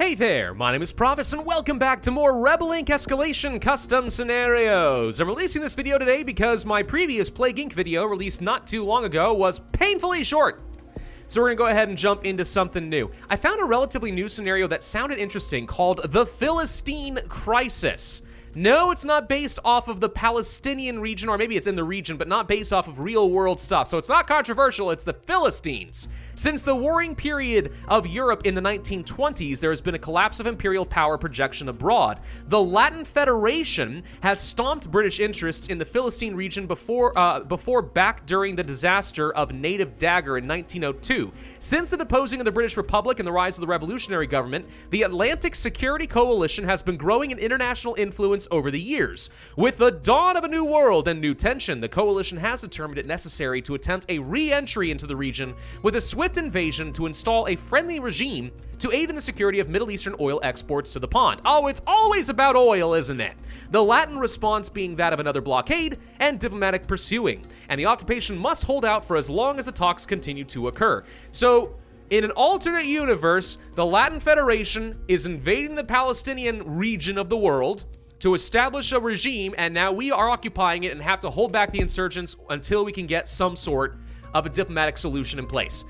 Hey there, my name is Pravus, and welcome back to more Rebel Inc. Escalation Custom Scenarios. I'm releasing this video today because my previous Plague Inc. video, released not too long ago, was painfully short. So we're gonna go ahead and jump into something new. I found a relatively new scenario that sounded interesting called the Philistine Crisis. No, it's not based off of the Palestinian region, or maybe it's in the region, but not based off of real world stuff. So it's not controversial, it's the Philistines. Since the warring period of Europe in the 1920s, there has been a collapse of imperial power projection abroad. The Latin Federation has stomped British interests in the Philistine region before back during the disaster of Native Dagger in 1902. Since the deposing of the British Republic and the rise of the revolutionary government, the Atlantic Security Coalition has been growing in international influence over the years. With the dawn of a new world and new tension, the coalition has determined it necessary to attempt a re-entry into the region with a swift invasion to install a friendly regime to aid in the security of Middle Eastern oil exports to the pond. Oh, it's always about oil, isn't it? The Latin response being that of another blockade and diplomatic pursuing, and the occupation must hold out for as long as the talks continue to occur. So, in an alternate universe, the Latin Federation is invading the Palestinian region of the world to establish a regime, and now we are occupying it and have to hold back the insurgents until we can get some sort of a diplomatic solution in place.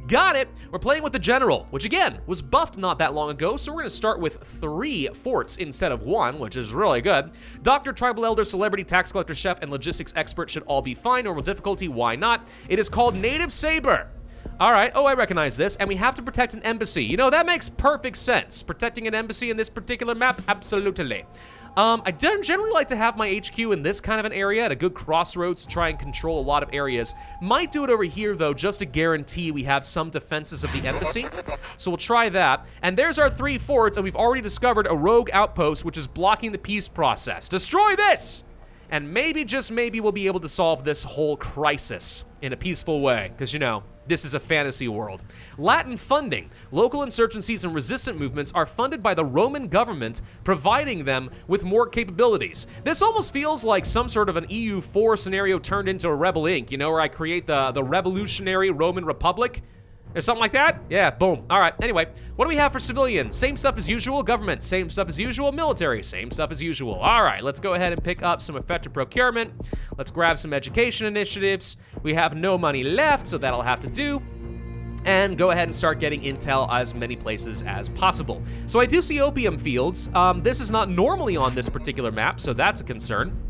Got it! We're playing with the general, which again, was buffed not that long ago, so we're gonna start with 3 forts instead of 1, which is really good. Doctor, tribal elder, celebrity, tax collector, chef, and logistics expert should all be fine. Normal difficulty, why not? It is called Native Saber. All right, oh, I recognize this, and we have to protect an embassy. You know, that makes perfect sense. Protecting an embassy in this particular map, absolutely. I generally like to have my HQ in this kind of an area at a good crossroads to try and control a lot of areas. Might do it over here, though, just to guarantee we have some defenses of the embassy. So we'll try that. And there's our 3 forts, and we've already discovered a rogue outpost, which is blocking the peace process. Destroy this! And maybe, just maybe, we'll be able to solve this whole crisis in a peaceful way, because, you know, this is a fantasy world. Latin funding. Local insurgencies and resistant movements are funded by the Roman government, providing them with more capabilities. This almost feels like some sort of an EU4 scenario turned into a Rebel Inc., you know, where I create the revolutionary Roman Republic. Or something like that? Yeah, boom. All right, anyway, what do we have for civilians? Same stuff as usual. Government, same stuff as usual. Military, same stuff as usual. All right, let's go ahead and pick up some effective procurement. Let's grab some education initiatives. We have no money left, so that'll have to do. And go ahead and start getting intel as many places as possible. So I do see opium fields. This is not normally on this particular map, so that's a concern.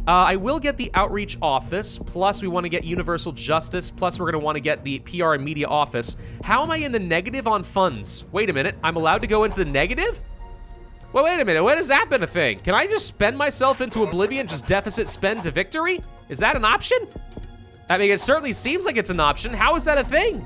I will get the outreach office, plus we want to get universal justice, plus we're going to want to get the PR and media office. How am I in the negative on funds? Wait a minute, I'm allowed to go into the negative? Well, wait a minute, when has that been a thing? Can I just spend myself into oblivion, just deficit spend to victory? Is that an option? I mean, it certainly seems like it's an option. How is that a thing?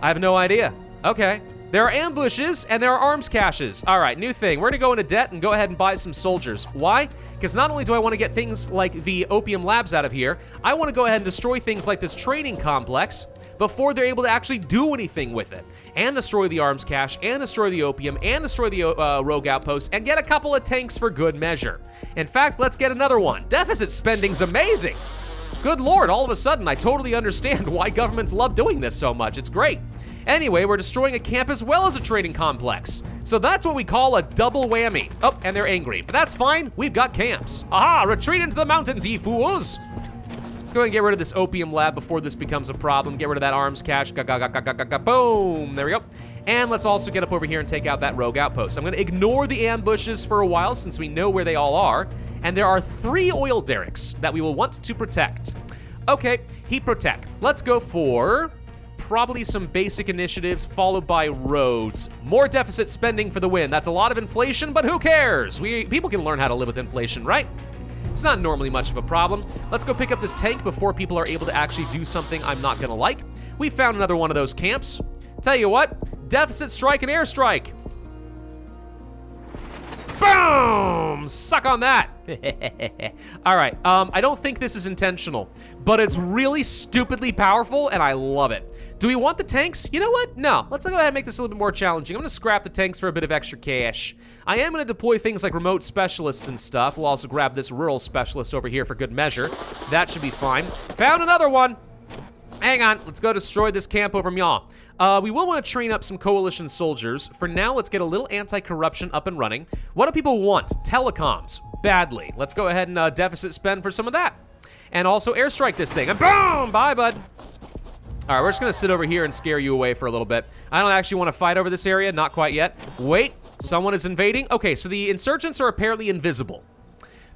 I have no idea. Okay. There are ambushes, and there are arms caches. All right, new thing. We're gonna go into debt and go ahead and buy some soldiers. Why? Because not only do I want to get things like the opium labs out of here, I want to go ahead and destroy things like this training complex before they're able to actually do anything with it. And destroy the arms cache, and destroy the opium, and destroy the rogue outpost, and get a couple of tanks for good measure. In fact, let's get another one. Deficit spending's amazing. Good Lord, all of a sudden, I totally understand why governments love doing this so much. It's great. Anyway, we're destroying a camp as well as a trading complex. So that's what we call a double whammy. Oh, and they're angry, but that's fine. We've got camps. Aha, retreat into the mountains, ye fools. Let's go ahead and get rid of this opium lab before this becomes a problem. Get rid of that arms cache. Boom, there we go. And let's also get up over here and take out that rogue outpost. I'm gonna ignore the ambushes for a while since we know where they all are. And there are 3 oil derricks that we will want to protect. Okay, heat protect. Let's go for probably some basic initiatives followed by roads. More deficit spending for the win. That's a lot of inflation, but who cares? People can learn how to live with inflation, right? It's not normally much of a problem. Let's go pick up this tank before people are able to actually do something I'm not gonna like. We found another one of those camps. Tell you what, deficit strike and airstrike. Boom! Suck on that. All right, I don't think this is intentional, but it's really stupidly powerful, and I love it. Do we want the tanks? You know what? No, let's go ahead and make this a little bit more challenging. I'm gonna scrap the tanks for a bit of extra cash. I am gonna deploy things like remote specialists and stuff. We'll also grab this rural specialist over here for good measure. That should be fine. Found another one. Hang on, let's go destroy this camp over Mya. We will want to train up some coalition soldiers. For now, let's get a little anti-corruption up and running. What do people want? Telecoms. Badly. Let's go ahead and deficit spend for some of that. And also airstrike this thing. And boom! Bye, bud. All right, we're just going to sit over here and scare you away for a little bit. I don't actually want to fight over this area. Not quite yet. Wait, someone is invading. Okay, so the insurgents are apparently invisible.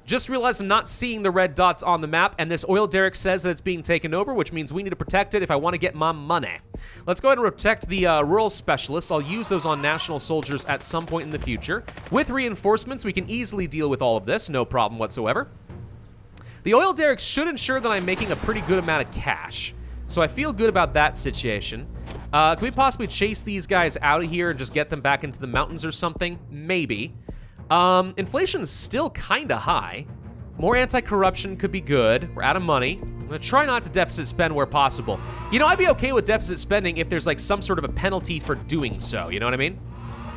Just realized I'm not seeing the red dots on the map, and this oil derrick says that it's being taken over, which means we need to protect it if I want to get my money. Let's go ahead and protect the rural specialists. I'll use those on national soldiers at some point in the future. With reinforcements, we can easily deal with all of this, no problem whatsoever. The oil derricks should ensure that I'm making a pretty good amount of cash, so I feel good about that situation. Can we possibly chase these guys out of here and just get them back into the mountains or something? Maybe. Inflation's still kinda high. More anti-corruption could be good. We're out of money. I'm gonna try not to deficit spend where possible. You know, I'd be okay with deficit spending if there's like some sort of a penalty for doing so, you know what I mean?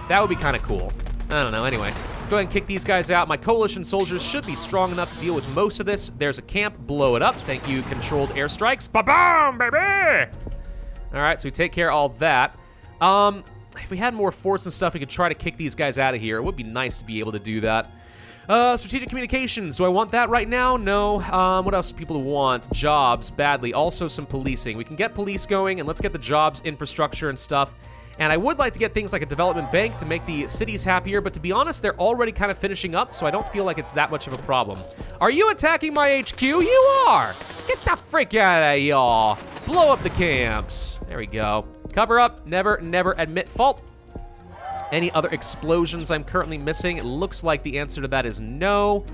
That would be kinda cool. I don't know, anyway. Let's go ahead and kick these guys out. My coalition soldiers should be strong enough to deal with most of this. There's a camp, blow it up. Thank you, controlled airstrikes. Ba-boom, baby! All right, so we take care of all that. If we had more forts and stuff, we could try to kick these guys out of here. It would be nice to be able to do that. Strategic communications. Do I want that right now? No. What else do people want? Jobs, badly. Also some policing. We can get police going, and let's get the jobs, infrastructure, and stuff. And I would like to get things like a development bank to make the cities happier, but to be honest, they're already kind of finishing up, so I don't feel like it's that much of a problem. Are you attacking my HQ? You are! Get the frick out of y'all. Blow up the camps. There we go. Cover up, never admit fault. Any other explosions I'm currently missing? It looks like the answer to that is no.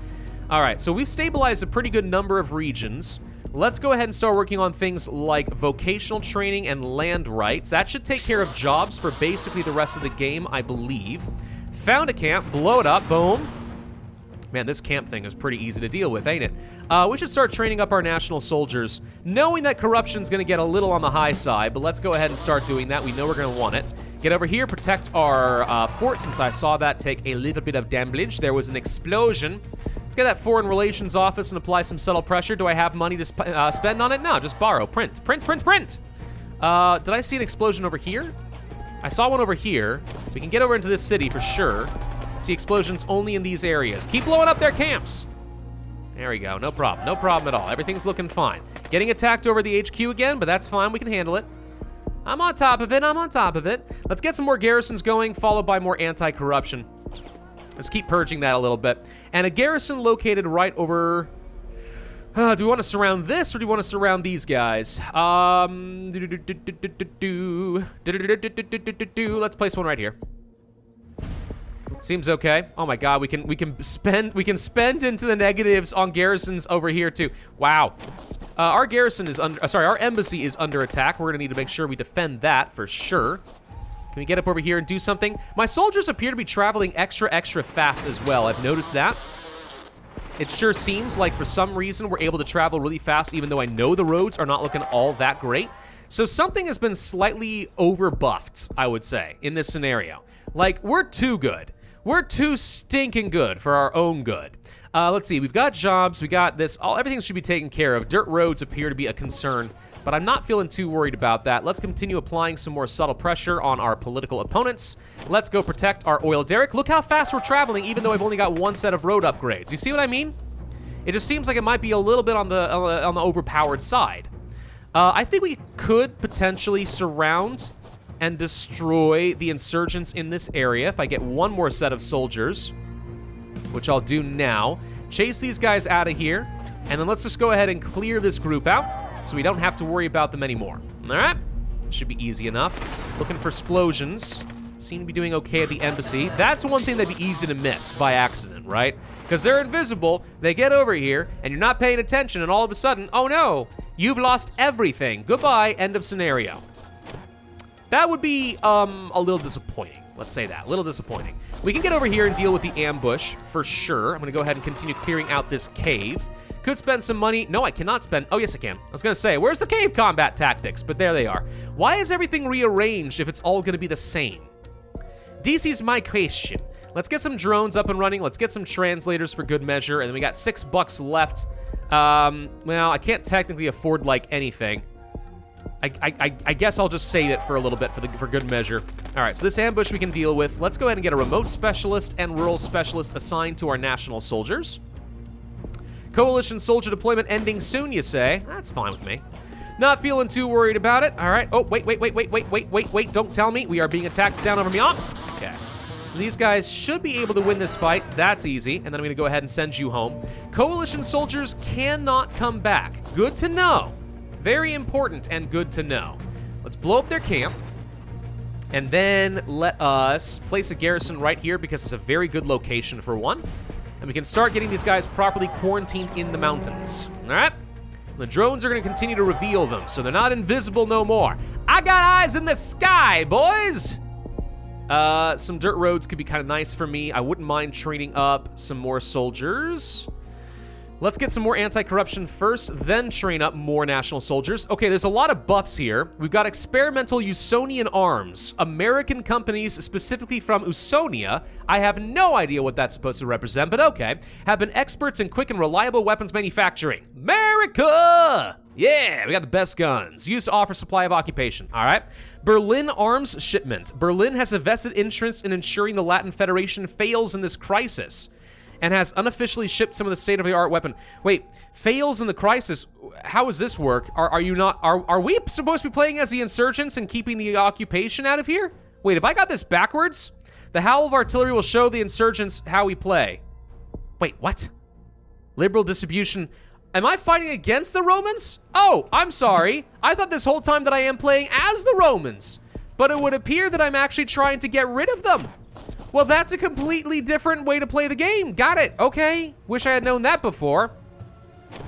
All right, so we've stabilized a pretty good number of regions. Let's go ahead and start working on things like vocational training and land rights. That should take care of jobs for basically the rest of the game, I believe. Found a camp, blow it up, boom. Man, this camp thing is pretty easy to deal with, ain't it? We should start training up our national soldiers, knowing that corruption's gonna get a little on the high side, but let's go ahead and start doing that. We know we're gonna want it. Get over here, protect our fort, since I saw that take a little bit of damage. There was an explosion. Let's get that foreign relations office and apply some subtle pressure. Do I have money to spend on it? No, just borrow. Print. Did I see an explosion over here? I saw one over here. We can get over into this city for sure. See explosions only in these areas. Keep blowing up their camps. There we go. No problem. No problem at all. Everything's looking fine. Getting attacked over the HQ again, but that's fine. We can handle it. I'm on top of it. Let's get some more garrisons going, followed by more anti-corruption. Let's keep purging that a little bit. And a garrison located right over... do we want to surround this, or do we want to surround these guys? Let's place one right here. Seems okay. Oh my god, we can spend into the negatives on garrisons over here too. Wow. Our garrison is our embassy is under attack. We're gonna need to make sure we defend that for sure. Can we get up over here and do something? My soldiers appear to be traveling extra fast as well. I've noticed that. It sure seems like for some reason we're able to travel really fast, even though I know the roads are not looking all that great. So something has been slightly overbuffed, I would say, in this scenario. Like, we're too good. We're too stinking good for our own good. Let's see, we've got jobs, we got this, everything should be taken care of. Dirt roads appear to be a concern, but I'm not feeling too worried about that. Let's continue applying some more subtle pressure on our political opponents. Let's go protect our oil derrick. Look how fast we're traveling, even though I've only got one set of road upgrades. You see what I mean? It just seems like it might be a little bit on the overpowered side. I think we could potentially surround and destroy the insurgents in this area if I get one more set of soldiers, which I'll do now. Chase these guys out of here, and then let's just go ahead and clear this group out so we don't have to worry about them anymore. All right? Should be easy enough. Looking for explosions. Seem to be doing okay at the embassy. That's one thing that'd be easy to miss by accident, right? Because they're invisible, they get over here, and you're not paying attention, and all of a sudden, oh no, you've lost everything. Goodbye, end of scenario. That would be a little disappointing. Let's say that, a little disappointing. We can get over here and deal with the ambush for sure. I'm gonna go ahead and continue clearing out this cave. Could spend some money. No, I cannot spend. Oh, yes, I can. I was gonna say, where's the cave combat tactics? But there they are. Why is everything rearranged if it's all gonna be the same? DC's my question. Let's get some drones up and running. Let's get some translators for good measure. And then we got $6 left. Well, I can't technically afford like anything. I guess I'll just save it for a little bit for good measure. All right, so this ambush we can deal with. Let's go ahead and get a remote specialist and rural specialist assigned to our national soldiers. Coalition soldier deployment ending soon, you say? That's fine with me. Not feeling too worried about it. All right. Oh, wait. Don't tell me. We are being attacked down over me. Okay. So these guys should be able to win this fight. That's easy. And then I'm going to go ahead and send you home. Coalition soldiers cannot come back. Good to know. Very important and good to know. Let's blow up their camp. And then let us place a garrison right here because it's a very good location for one. And we can start getting these guys properly quarantined in the mountains. All right? The drones are going to continue to reveal them, so they're not invisible no more. I got eyes in the sky, boys! Some dirt roads could be kind of nice for me. I wouldn't mind training up some more soldiers. Let's get some more anti-corruption first, then train up more national soldiers. Okay, there's a lot of buffs here. We've got experimental Usonian arms. American companies, specifically from Usonia, I have no idea what that's supposed to represent, but okay, have been experts in quick and reliable weapons manufacturing. America! Yeah, we got the best guns. Used to offer supply of occupation. All right. Berlin arms shipment. Berlin has a vested interest in ensuring the Latin Federation fails in this crisis, and has unofficially shipped some of the state-of-the-art weapon. Wait, fails in the crisis? How does this work? Are you not? Are we supposed to be playing as the insurgents and keeping the occupation out of here? Wait, if I got this backwards, the howl of artillery will show the insurgents how we play. Wait, what? Liberal distribution. Am I fighting against the Romans? Oh, I'm sorry. I thought this whole time that I am playing as the Romans, but it would appear that I'm actually trying to get rid of them. Well, that's a completely different way to play the game. Got it. Okay. Wish I had known that before.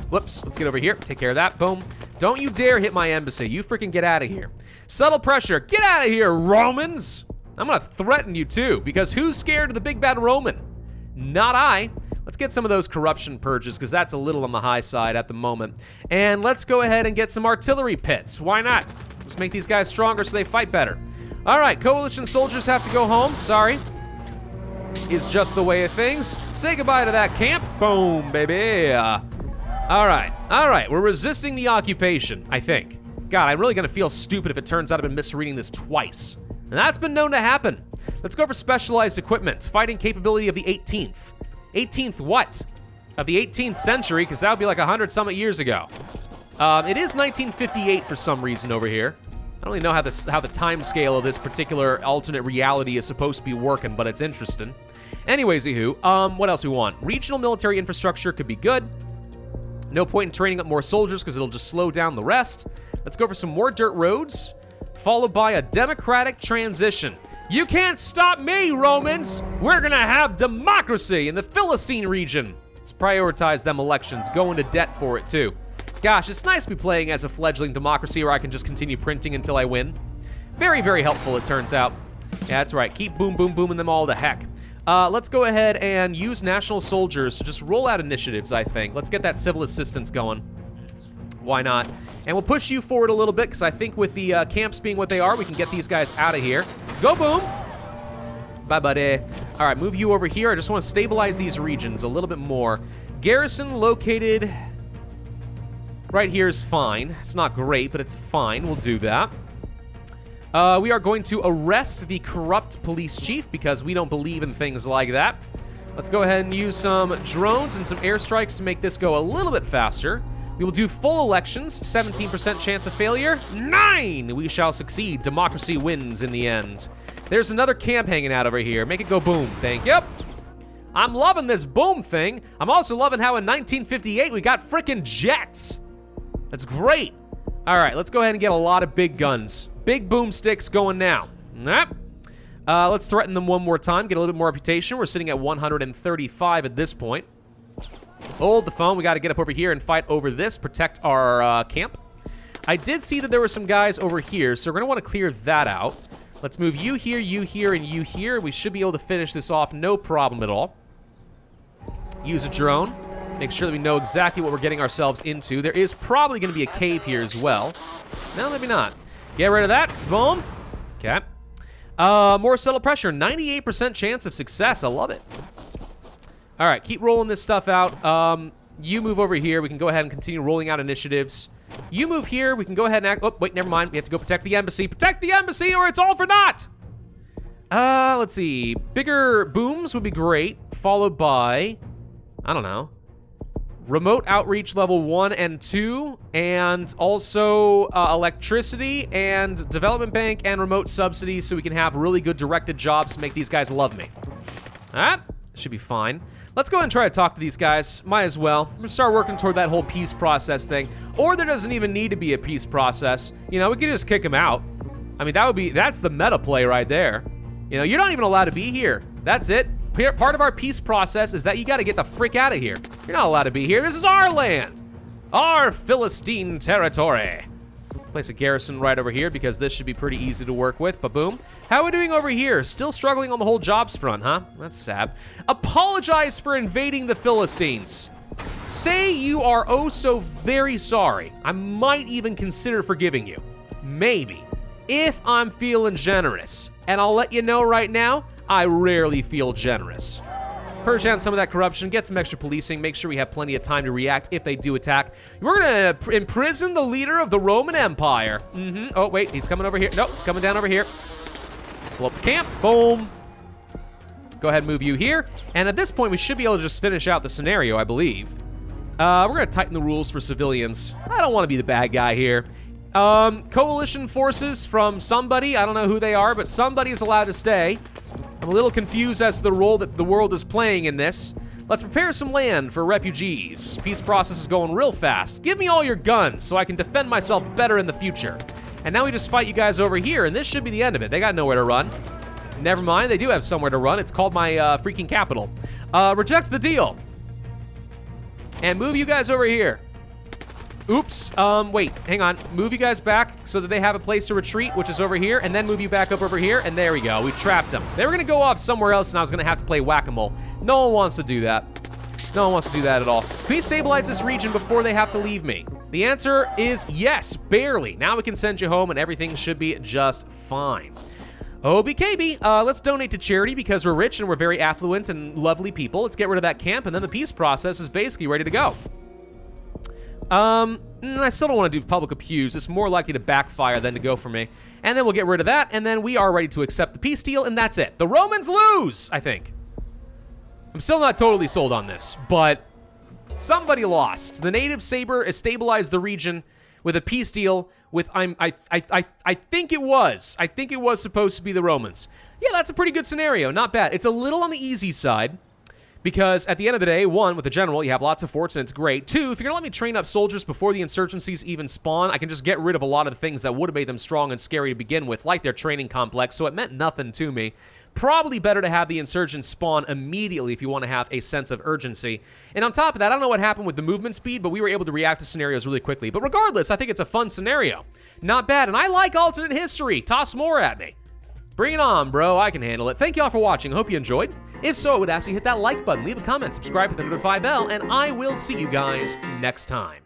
Whoops. Let's get over here. Take care of that. Boom. Don't you dare hit my embassy. You freaking get out of here. Subtle pressure. Get out of here, Romans. I'm going to threaten you too, because who's scared of the big bad Roman? Not I. Let's get some of those corruption purges, because that's a little on the high side at the moment. And let's go ahead and get some artillery pits. Why not? Let's make these guys stronger so they fight better. All right. Coalition soldiers have to go home. Sorry. Is just the way of things. Say goodbye to that camp. Boom, baby. All right. We're resisting the occupation, I think. God, I'm really going to feel stupid if it turns out I've been misreading this twice. And that's been known to happen. Let's go for specialized equipment. Fighting capability of the 18th. 18th what? Of the 18th century, because that would be like 100-something years ago. It is 1958 for some reason over here. I don't really know how the time scale of this particular alternate reality is supposed to be working, but it's interesting. Anyways, what else we want? Regional military infrastructure could be good. No point in training up more soldiers because it'll just slow down the rest. Let's go for some more dirt roads, followed by a democratic transition. You can't stop me, Romans! We're gonna have democracy in the Philistine region. Let's prioritize them elections, go into debt for it too. Gosh, it's nice to be playing as a fledgling democracy where I can just continue printing until I win. Very, very helpful, it turns out. Yeah, that's right. Keep booming them all to heck. Let's go ahead and use national soldiers to just roll out initiatives, I think. Let's get that civil assistance going. Why not? And we'll push you forward a little bit, because I think with the camps being what they are, we can get these guys out of here. Go boom! Bye, buddy. All right, move you over here. I just want to stabilize these regions a little bit more. Garrison located right here is fine. It's not great, but it's fine. We'll do that. We are going to arrest the corrupt police chief because we don't believe in things like that. Let's go ahead and use some drones and some airstrikes to make this go a little bit faster. We will do full elections, 17% chance of failure, 9! We shall succeed. Democracy wins in the end. There's another camp hanging out over here. Make it go boom. Thank you. I'm loving this boom thing. I'm also loving how in 1958 we got frickin' jets. That's great. All right, let's go ahead and get a lot of big guns. Big boomsticks going now. Let's threaten them one more time, get a little bit more reputation. We're sitting at 135 at this point. Hold the phone. We got to get up over here and fight over this, protect our camp. I did see that there were some guys over here, so we're going to want to clear that out. Let's move you here, and you here. We should be able to finish this off, no problem at all. Use a drone. Make sure that we know exactly what we're getting ourselves into. There is probably going to be a cave here as well. No, maybe not. Get rid of that. Boom. Okay. More subtle pressure. 98% chance of success. I love it. All right, keep rolling this stuff out. You move over here. We can go ahead and continue rolling out initiatives. You move here. We can go ahead and act. Oh, wait, never mind. We have to go protect the embassy. Protect the embassy or it's all for naught! Let's see. Bigger booms would be great, followed by, I don't know, remote outreach level 1 and 2, and also electricity and development bank and remote subsidies so we can have really good directed jobs to make these guys love me. Should be fine. Let's go ahead and try to talk to these guys. Might as well. I'm gonna start working toward that whole peace process thing. Or there doesn't even need to be a peace process. You know, we could just kick them out. I mean, that's the meta play right there. You know, you're not even allowed to be here. That's it. Part of our peace process is that you gotta get the frick out of here. You're not allowed to be here. This is our land. Our Philistine territory. Place a garrison right over here because this should be pretty easy to work with. Ba-boom. How are we doing over here? Still struggling on the whole jobs front, huh? That's sad. Apologize for invading the Philistines. Say you are oh so very sorry. I might even consider forgiving you. Maybe. If I'm feeling generous. And I'll let you know right now, I rarely feel generous. Purge down some of that corruption, get some extra policing, make sure we have plenty of time to react if they do attack. We're gonna imprison the leader of the Roman Empire. Oh, wait, he's coming over here. Nope, he's coming down over here. Pull up the camp, boom. Go ahead and move you here. And at this point, we should be able to just finish out the scenario, I believe. We're gonna tighten the rules for civilians. I don't wanna be the bad guy here. Coalition forces from somebody, I don't know who they are, but somebody is allowed to stay. I'm a little confused as to the role that the world is playing in this. Let's prepare some land for refugees. Peace process is going real fast. Give me all your guns so I can defend myself better in the future. And now we just fight you guys over here, and this should be the end of it. They got nowhere to run. Never mind, they do have somewhere to run. It's called my freaking capital. Reject the deal. And move you guys over here. Oops, wait, hang on. Move you guys back so that they have a place to retreat, which is over here, and then move you back up over here, and there we go. We trapped them. They were gonna go off somewhere else, and I was gonna have to play whack-a-mole. No one wants to do that. No one wants to do that at all. Can we stabilize this region before they have to leave me? The answer is yes, barely. Now we can send you home, and everything should be just fine. OBKB, let's donate to charity because we're rich and we're very affluent and lovely people. Let's get rid of that camp, and then the peace process is basically ready to go. I still don't want to do public abuse. It's more likely to backfire than to go for me. And then we'll get rid of that, and then we are ready to accept the peace deal, and that's it. The Romans lose, I think. I'm still not totally sold on this, but somebody lost. The native saber has stabilized the region with a peace deal with, I think it was supposed to be the Romans. Yeah, that's a pretty good scenario. Not bad. It's a little on the easy side. Because at the end of the day, 1, with the general, you have lots of forts and it's great. 2, if you're gonna let me train up soldiers before the insurgencies even spawn, I can just get rid of a lot of the things that would have made them strong and scary to begin with, like their training complex, so it meant nothing to me. Probably better to have the insurgents spawn immediately if you want to have a sense of urgency. And on top of that, I don't know what happened with the movement speed, but we were able to react to scenarios really quickly. But regardless, I think it's a fun scenario. Not bad, and I like alternate history. Toss more at me. Bring it on, bro. I can handle it. Thank y'all for watching. I hope you enjoyed. If so, I would ask you hit that like button, leave a comment, subscribe with the notify bell, and I will see you guys next time.